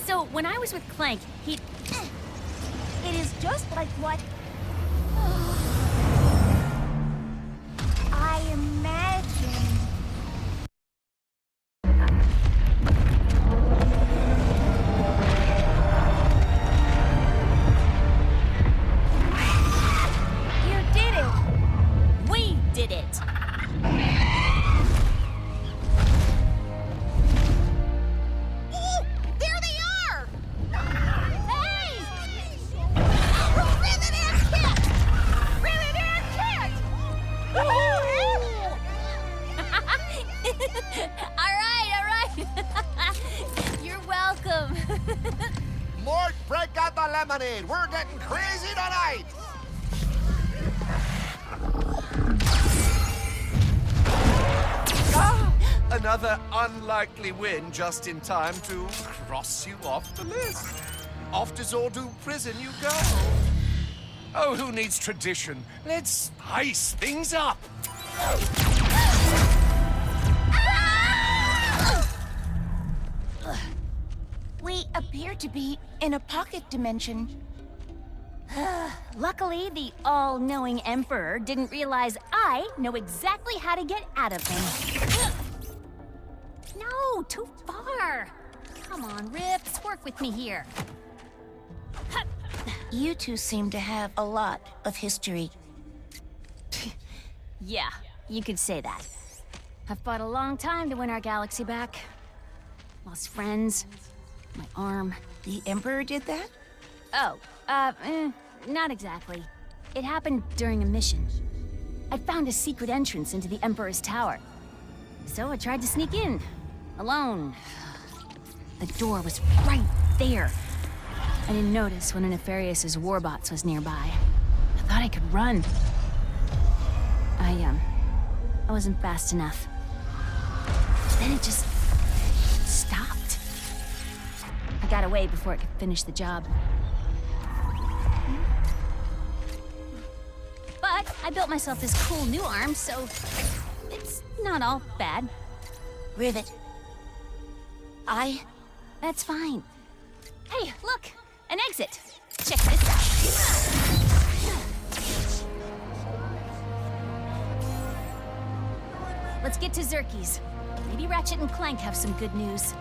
So, when I was with Clank, he... It is just like what I imagined. You did it! We did it! Oh, there they are! Hey! Rivet and Kit! Rivet and Kit! all right. You're welcome. Mort, break out the lemonade. We're getting crazy tonight. Another unlikely win just in time to cross you off the list. Off to Zordu prison you go. Oh, who needs tradition? Let's spice things up. We appear to be in a pocket dimension. Luckily, the all-knowing Emperor didn't realize I know exactly how to get out of him. No, too far. Come on, Rips, work with me here. You two seem to have a lot of history. Yeah, you could say that. I've fought a long time to win our galaxy back. Lost friends, my arm. The Emperor did that? Oh, not exactly. It happened during a mission. I found a secret entrance into the Emperor's tower. So I tried to sneak in, alone. The door was right there. I didn't notice one of Nefarious' warbots was nearby. I thought I could run. I wasn't fast enough. Then it just stopped. I got away before it could finish the job. But I built myself this cool new arm, so it's not all bad. Rivet. That's fine. Hey, look! An exit! Check this out. Let's get to Zerkie's. Maybe Ratchet and Clank have some good news.